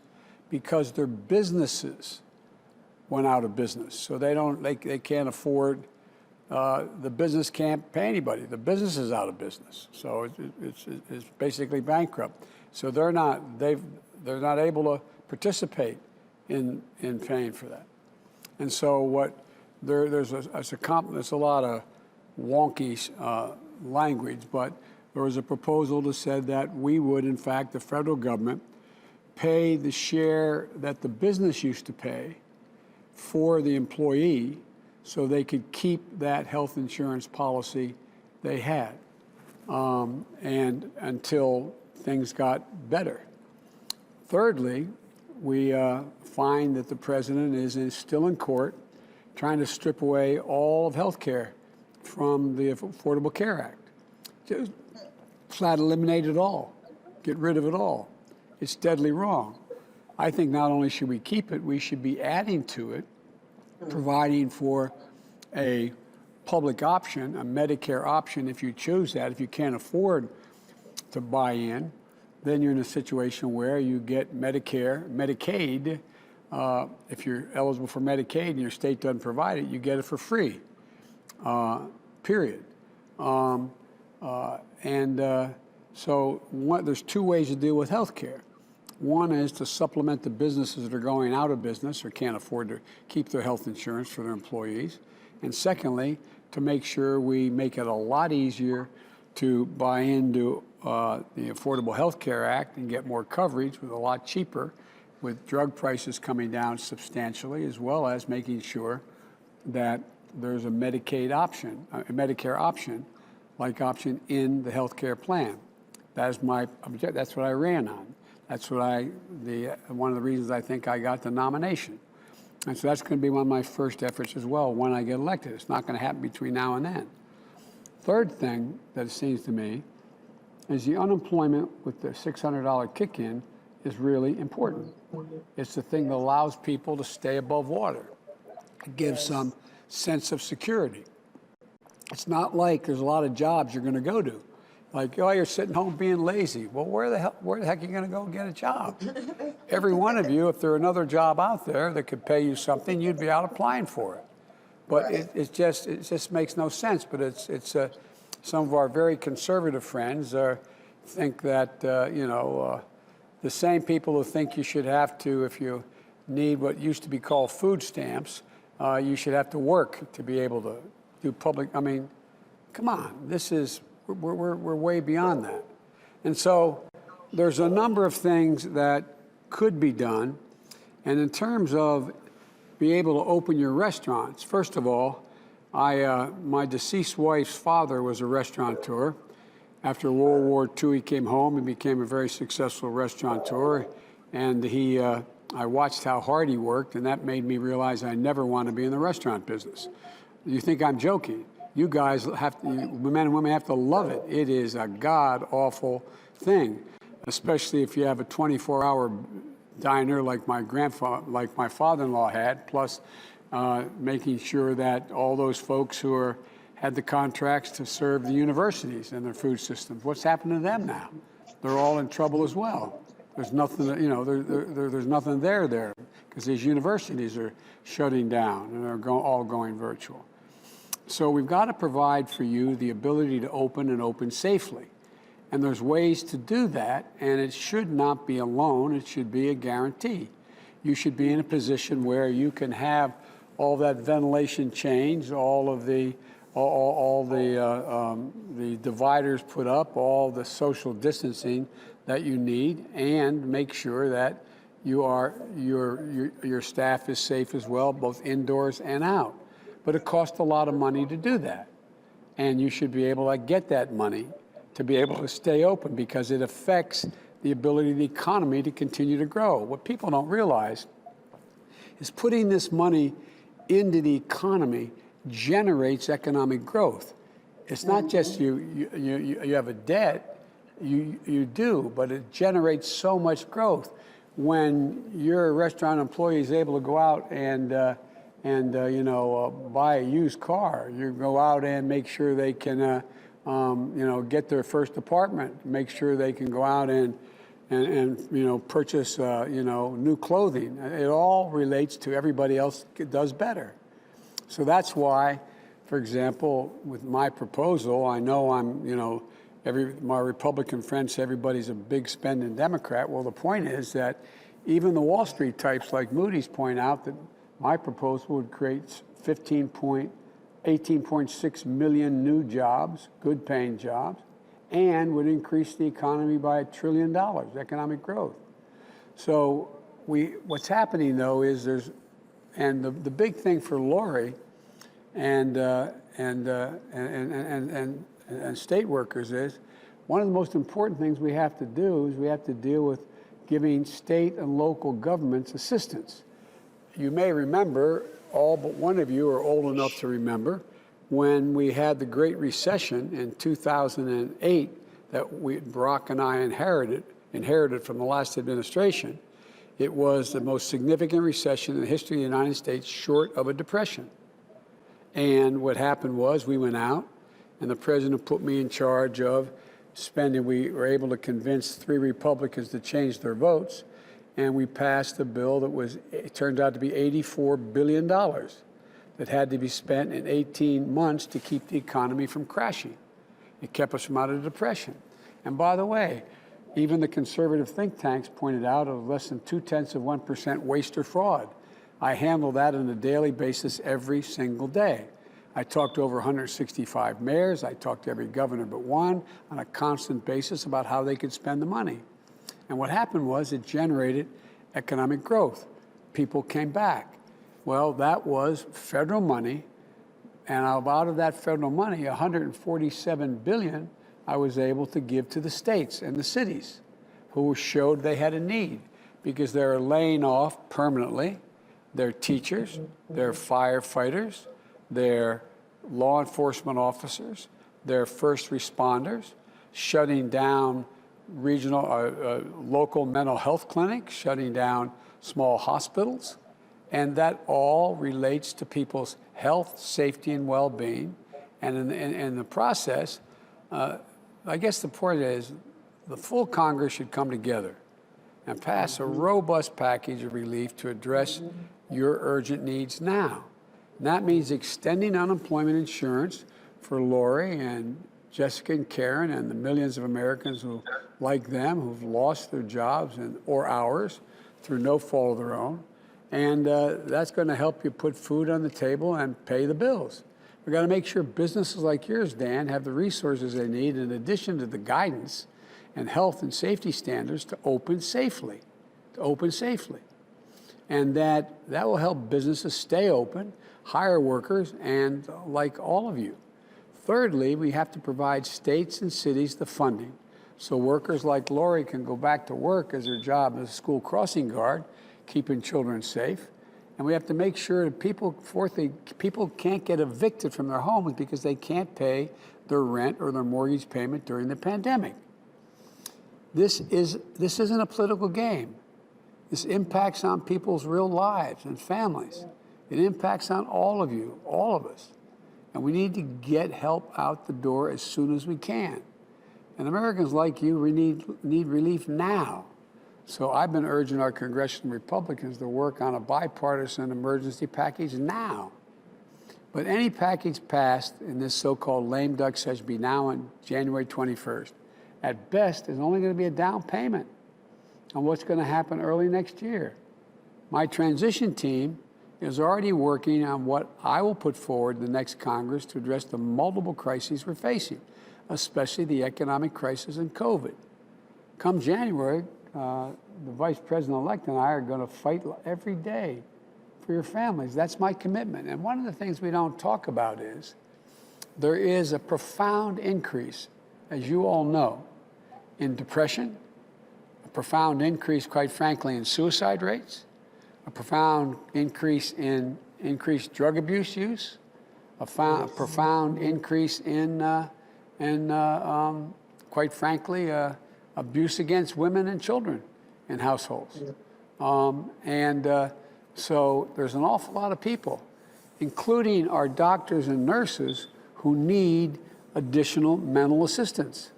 because their businesses went out of business. So they can't afford, the business can't pay anybody. The business is out of business. So it's basically bankrupt. So they're not able to participate in paying for that. And so there's a lot of wonky language, but there was a proposal that said that we would, in fact, the federal government, pay the share that the business used to pay for the employee so they could keep that health insurance policy they had, and until things got better. Thirdly, we find that the president is still in court trying to strip away all of health care from the Affordable Care Act. Just flat eliminate it all, get rid of it all. It's deadly wrong. I think not only should we keep it, we should be adding to it, providing for a public option, a Medicare option if you choose that. If you can't afford to buy in, then you're in a situation where you get Medicare, Medicaid. If you're eligible for Medicaid and your state doesn't provide it, you get it for free, period. There's two ways to deal with health care. One is to supplement the businesses that are going out of business or can't afford to keep their health insurance for their employees. And secondly, to make sure we make it a lot easier to buy into the Affordable Health Care Act and get more coverage with a lot cheaper, with drug prices coming down substantially, as well as making sure that there's a Medicaid option, a Medicare option, like option in the health care plan. That is my objective. That's what I ran on. That's what one of the reasons I think I got the nomination. And so that's going to be one of my first efforts as well when I get elected. It's not going to happen between now and then. Third thing that it seems to me is the unemployment with the $600 kick-in is really important. It's the thing that allows people to stay above water. It gives some sense of security. It's not like there's a lot of jobs you're going to go to. Like, oh, you're sitting home being lazy. Well, where the heck are you going to go get a job? Every one of you, if there were another job out there that could pay you something, you'd be out applying for it. But it just makes no sense. But some of our very conservative friends think that the same people who think you should have to, if you need what used to be called food stamps, you should have to work to be able to do public. I mean, come on, we're way beyond that. And so there's a number of things that could be done. And in terms of be able to open your restaurants, first of all, my deceased wife's father was a restaurateur. After World War II, he came home and became a very successful restaurateur. And I watched how hard he worked, and that made me realize I never want to be in the restaurant business. You think I'm joking? You guys have to, men and women have to love it. It is a god-awful thing, especially if you have a 24-hour diner like my father-in-law had, plus making sure that all those folks who had the contracts to serve the universities and their food systems. What's happened to them now? They're all in trouble as well. There's nothing, there's nothing there because these universities are shutting down and are all going virtual. So we've got to provide for you the ability to open and open safely. And there's ways to do that, and it should not be a loan, it should be a guarantee. You should be in a position where you can have all that ventilation changed, all of the dividers put up, all the social distancing that you need, and make sure that your staff is safe as well, both indoors and out. But it costs a lot of money to do that. And you should be able to get that money to be able to stay open because it affects the ability of the economy to continue to grow. What people don't realize is putting this money into the economy generates economic growth. It's not just you have a debt, you do, but it generates so much growth. When your restaurant employee is able to go out and buy a used car, you go out and make sure they can get their first apartment, make sure they can go out and purchase new clothing. It all relates to everybody else does better. So that's why, for example, with my proposal, I know my Republican friends say everybody's a big spending Democrat. Well, the point is that even the Wall Street types like Moody's point out that my proposal would create 18.6 million new jobs, good paying jobs, and would increase the economy by $1 trillion, economic growth. So what's happening though is the big thing for Lori and state workers is one of the most important things we have to do is we have to deal with giving state and local governments assistance. You may remember, all but one of you are old enough to remember, when we had the Great Recession in 2008 that Barack and I inherited from the last administration. It was the most significant recession in the history of the United States, short of a depression. And what happened was we went out, and the president put me in charge of spending. We were able to convince 3 Republicans to change their votes, and we passed a bill that it turned out to be $84 billion that had to be spent in 18 months to keep the economy from crashing. It kept us from out of the depression. And by the way, even the conservative think tanks pointed out of less than 0.2% waste or fraud. I handle that on a daily basis every single day. I talk to over 165 mayors. I talk to every governor but one on a constant basis about how they could spend the money. And what happened was it generated economic growth. People came back. Well, that was federal money. And out of that federal money, $147 billion I was able to give to the states and the cities who showed they had a need because they're laying off permanently their teachers, their firefighters, their law enforcement officers, their first responders, shutting down local mental health clinics, shutting down small hospitals. And that all relates to people's health, safety, and well-being. And in the process, I guess the point is the full Congress should come together and pass a robust package of relief to address your urgent needs now. And that means extending unemployment insurance for Lori and Jessica and Karen and the millions of Americans who, like them, who've lost their jobs or hours through no fault of their own. And that's going to help you put food on the table and pay the bills. We've got to make sure businesses like yours, Dan, have the resources they need in addition to the guidance and health and safety standards to open safely, And that will help businesses stay open, hire workers, and like all of you. Thirdly, we have to provide states and cities the funding so workers like Lori can go back to work as their job as a school crossing guard, keeping children safe. And we have to make sure that fourthly, people can't get evicted from their homes because they can't pay their rent or their mortgage payment during the pandemic. This isn't a political game. This impacts on people's real lives and families. It impacts on all of you, all of us. And we need to get help out the door as soon as we can. And Americans like you need relief now. So I've been urging our congressional Republicans to work on a bipartisan emergency package now. But any package passed in this so-called lame duck session be now on January 21st. At best, is only going to be a down payment on what's going to happen early next year. My transition team is already working on what I will put forward in the next Congress to address the multiple crises we're facing, especially the economic crisis and COVID. Come January, the Vice President-elect and I are going to fight every day for your families. That's my commitment. And one of the things we don't talk about is there is a profound increase, as you all know, in depression, a profound increase, quite frankly, in suicide rates, a profound increase in increased drug abuse use, a profound increase in quite frankly, abuse against women and children in households. So there's an awful lot of people, including our doctors and nurses, who need additional mental assistance.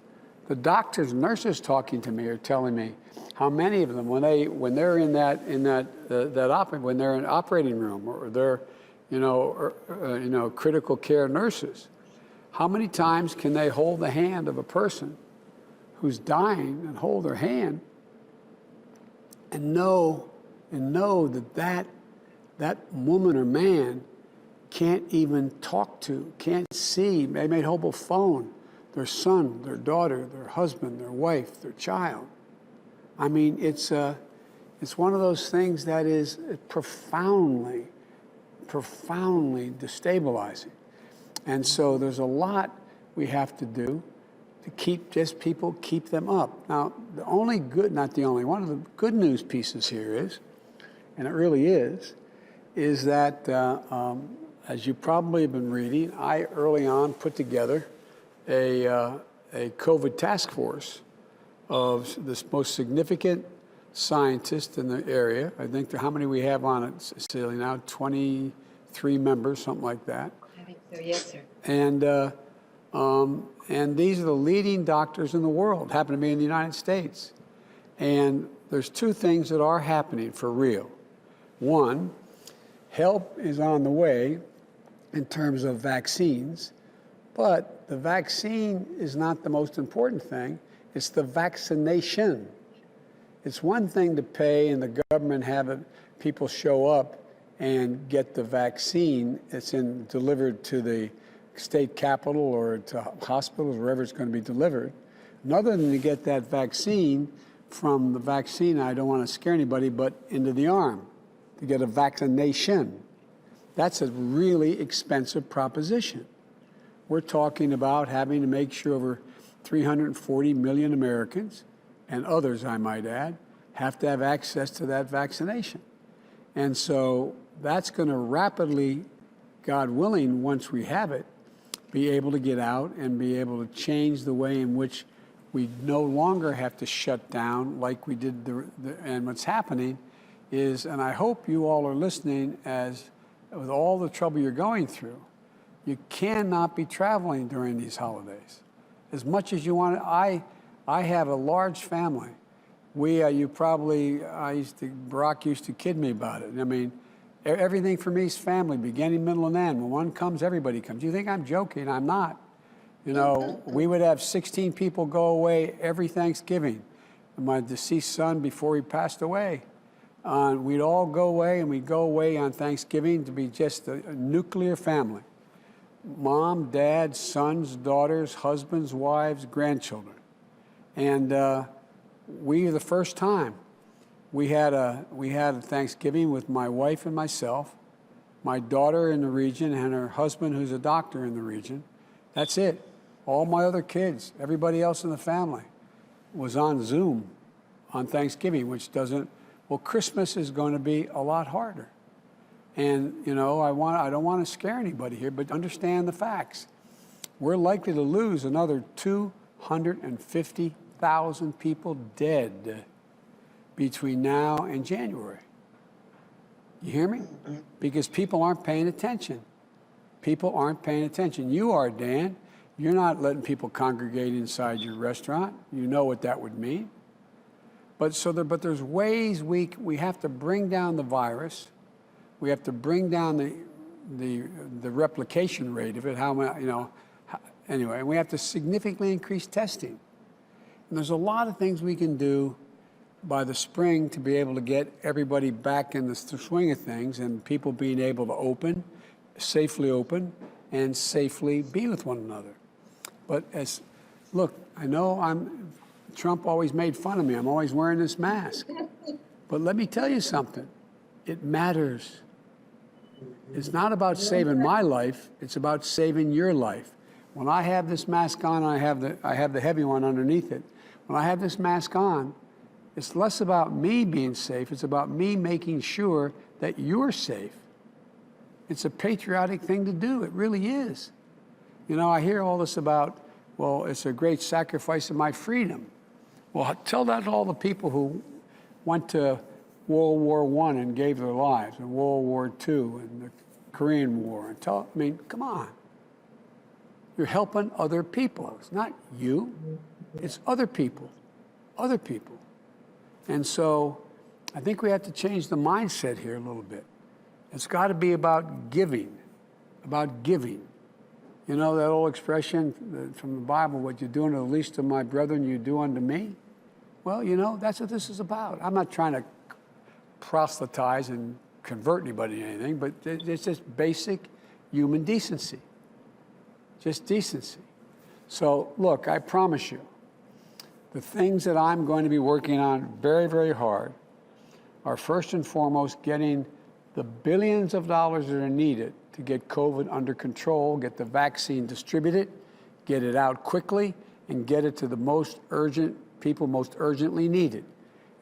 The doctors and nurses talking to me are telling me how many of them, when they're in an operating room, or they're critical care nurses, how many times can they hold the hand of a person who's dying and hold their hand and know that woman or man can't even talk to, can't see, they may hold a phone, their son, their daughter, their husband, their wife, their child. I mean, it's one of those things that is profoundly destabilizing. And so there's a lot we have to do to keep them up. Now, one of the good news pieces here is, and it really is that, as you probably have been reading, I early on put together a COVID task force of the most significant scientists in the area. I think how many we have on it, Cecilia, now? 23 members, something like that. I think so, yes, sir. And these are the leading doctors in the world, happen to be in the United States. And there's two things that are happening for real. One, help is on the way in terms of vaccines, but the vaccine is not the most important thing. It's the vaccination. It's one thing to pay and the government have people show up and get the vaccine. It's delivered to the state capital or to hospitals, wherever it's going to be delivered. Another than to get that vaccine from the vaccine, I don't want to scare anybody, but into the arm, to get a vaccination. That's a really expensive proposition. We're talking about having to make sure over 340 million Americans, and others I might add, have to have access to that vaccination. And so that's going to rapidly, God willing, once we have it, be able to get out and be able to change the way in which we no longer have to shut down like we did. And what's happening is, and I hope you all are listening, as with all the trouble you're going through, you cannot be traveling during these holidays. as much as you want to. I have a large family. Barack used to kid me about it. I mean, everything for me is family, beginning, middle, and end. When one comes, everybody comes. You think I'm joking? I'm not. You know, we would have 16 people go away every Thanksgiving. My deceased son, before he passed away, we'd all go away, and we'd go away on Thanksgiving to be just a nuclear family. Mom, dad, sons, daughters, husbands, wives, grandchildren. And the first time, we had a Thanksgiving with my wife and myself, my daughter in the region, and her husband, who's a doctor in the region. That's it. All my other kids, everybody else in the family, was on Zoom on Thanksgiving, which doesn't. Well, Christmas is going to be a lot harder. And, you know, I don't want to scare anybody here, but understand the facts. We're likely to lose another 250,000 people dead between now and January. You hear me? Because people aren't paying attention. People aren't paying attention. You are, Dan. You're not letting people congregate inside your restaurant. You know what that would mean. But there's ways we have to bring down the virus. We have to bring down the replication rate of it. Anyway, we have to significantly increase testing. And there's a lot of things we can do by the spring to be able to get everybody back in the swing of things, and people being able to safely open, and safely be with one another. But look, I know Trump always made fun of me. I'm always wearing this mask. But let me tell you something. It matters. It's not about saving my life. It's about saving your life. When I have this mask on, I have the heavy one underneath it. When I have this mask on, it's less about me being safe. It's about me making sure that you're safe. It's a patriotic thing to do. It really is. You know, I hear all this about, well, it's a great sacrifice of my freedom. Well, tell that to all the people who went to World War I and gave their lives, and World War II and the Korean War. And I mean, come on. You're helping other people. It's not you. It's other people. Other people. And so I think we have to change the mindset here a little bit. It's got to be about giving, about giving. You know that old expression from the Bible, what you do unto the least of my brethren, you do unto me? Well, you know, that's what this is about. I'm not trying to proselytize and convert anybody to anything, but it's just basic human decency. Just decency. So, look, I promise you, the things that I'm going to be working on very, very hard are first and foremost getting the billions of dollars that are needed to get COVID under control, get the vaccine distributed, get it out quickly, and get it to the most urgent people most urgently needed.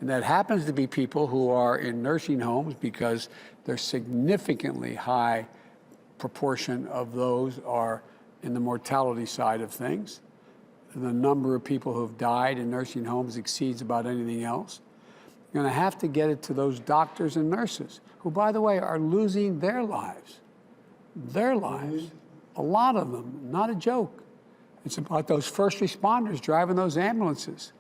And that happens to be people who are in nursing homes, because there's significantly high proportion of those are in the mortality side of things. The number of people who have died in nursing homes exceeds about anything else. You're going to have to get it to those doctors and nurses who, by the way, are losing their lives. Their lives. A lot of them, not a joke. It's about those first responders driving those ambulances,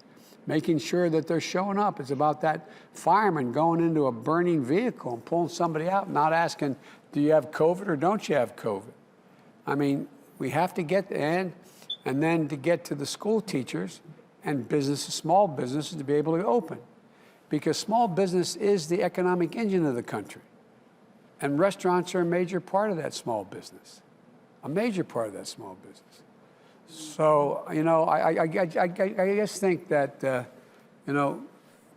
making sure that they're showing up. It's about that fireman going into a burning vehicle and pulling somebody out, not asking, do you have COVID or don't you have COVID? I mean, we have to get, and then to get to the school teachers and businesses, small businesses, to be able to open. Because small business is the economic engine of the country. And restaurants are a major part of that small business. A major part of that small business. So, you know, I just think that, you know,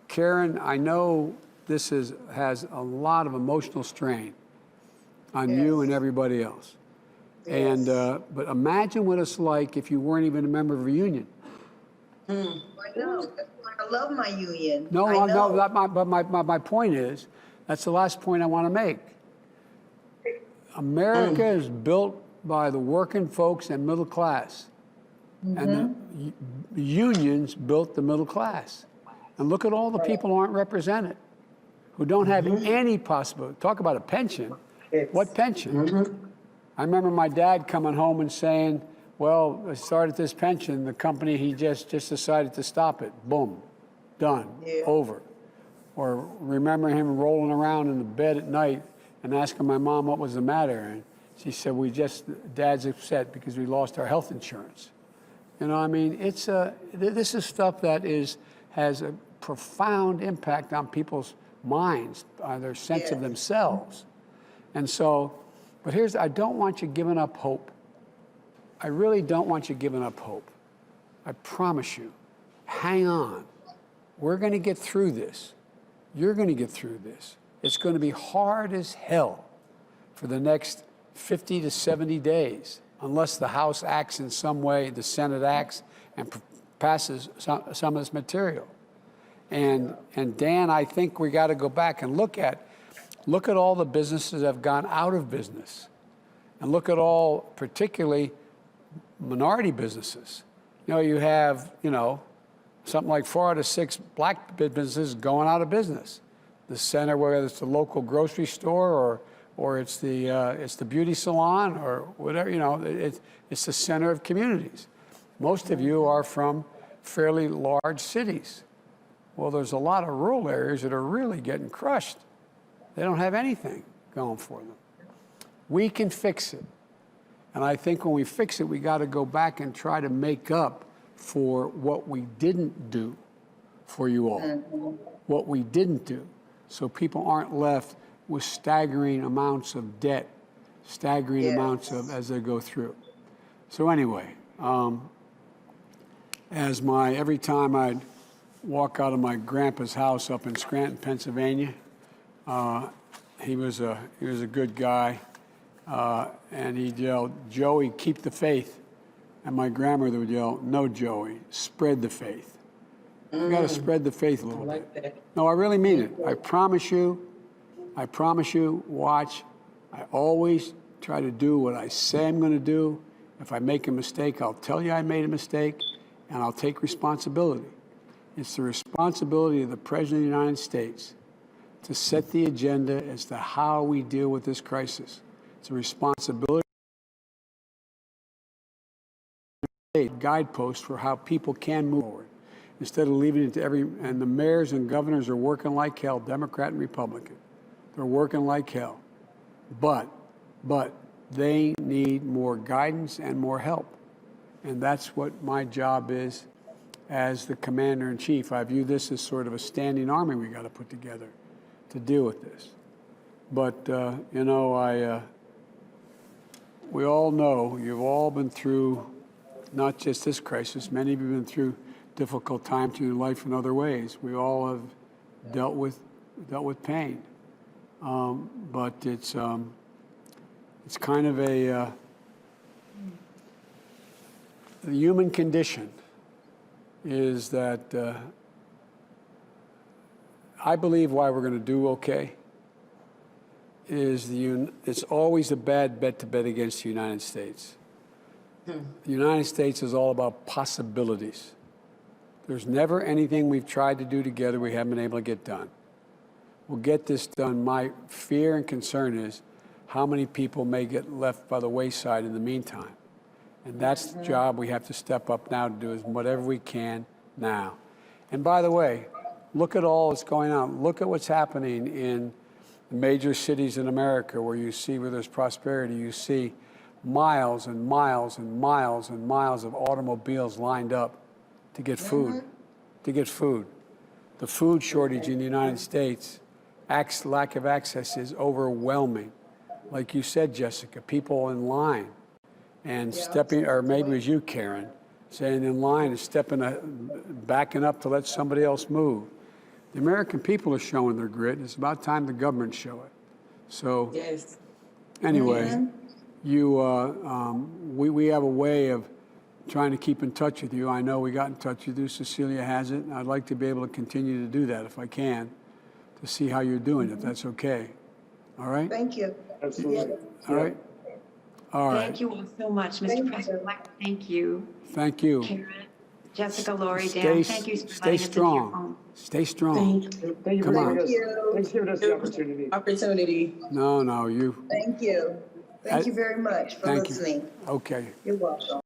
Karen, I know this has a lot of emotional strain on you and everybody else. Yes. And, but imagine what it's like if you weren't even a member of a union. I know. I love my union. No, but my point is, that's the last point I want to make. America is built by the working folks and middle class. And the unions built the middle class. And look at all the people who aren't represented, who don't have any possibility. Talk about a pension. What pension? I remember my dad coming home and saying, well, I started this pension. The company, he just decided to stop it. Boom, done, Yeah. over. Or remember him rolling around in the bed at night and asking my mom what was the matter. And she said, Dad's upset because we lost our health insurance. You know, I mean, this is stuff that has a profound impact on people's minds, their sense of themselves. And so, but I don't want you giving up hope. I really don't want you giving up hope. I promise you. Hang on. We're going to get through this. You're going to get through this. It's going to be hard as hell for the next 50 to 70 days, unless the House acts in some way, the Senate acts and passes some of this material. And Dan, I think we got to go back and look at all the businesses that have gone out of business, and look at all, particularly minority businesses. You know, you have, something like 4 out of 6 black businesses going out of business. The center, whether it's the local grocery store or it's the beauty salon or whatever, it's the center of communities. Most of you are from fairly large cities. Well, there's a lot of rural areas that are really getting crushed. They don't have anything going for them. We can fix it. And I think when we fix it, we got to go back and try to make up for what we didn't do for you all, what we didn't do, so people aren't left with staggering amounts of debt, staggering amounts of as they go through. So anyway, every time I'd walk out of my grandpa's house up in Scranton, Pennsylvania, he was a good guy, and he'd yell, "Joey, keep the faith." And my grandmother would yell, "No, Joey, spread the faith." You got to spread the faith a little bit. No, I really mean it. I promise you, watch. I always try to do what I say I'm going to do. If I make a mistake, I'll tell you I made a mistake, and I'll take responsibility. It's the responsibility of the President of the United States to set the agenda as to how we deal with this crisis. It's a responsibility. Guidepost for how people can move forward instead of leaving it to and the mayors and governors are working like hell, Democrat and Republican. They're working like hell. But they need more guidance and more help. And that's what my job is as the commander-in-chief. I view this as sort of a standing army we got to put together to deal with this. But, we all know, you've all been through not just this crisis. Many of you have been through difficult times in your life in other ways. We all have dealt with pain, but it's kind of the human condition is that I believe why we're going to do okay is it's always a bad bet to bet against the United States. The United States is all about possibilities. There's never anything we've tried to do together we haven't been able to get done. We'll get this done. My fear and concern is how many people may get left by the wayside in the meantime. And that's the job we have to step up now to do, is whatever we can now. And by the way, look at all that's going on. Look at what's happening in the major cities in America where there's prosperity. You see miles and miles and miles and miles of automobiles lined up to get food, The food shortage in the United States, lack of access is overwhelming. Like you said, Jessica, people in line and stepping, or maybe it was you, Karen, saying in line and backing up to let somebody else move. The American people are showing their grit. It's about time the government show it. So anyway, we have a way of trying to keep in touch with you. I know we got in touch with you. Cecilia has it. I'd like to be able to continue to do that if I can, to see how you're doing, if that's okay. All right? Thank you. Absolutely. All right? All right. Thank you all so much, Mr. President. Thank you. Thank you. Karen, Jessica, Lori, Dan, thank you for Stay letting us into your strong. home. Stay strong. Thank you for Come on. thanks for giving us the opportunity. No, you. Thank you. Thank you very much for Thank you. listening. Okay. You're welcome.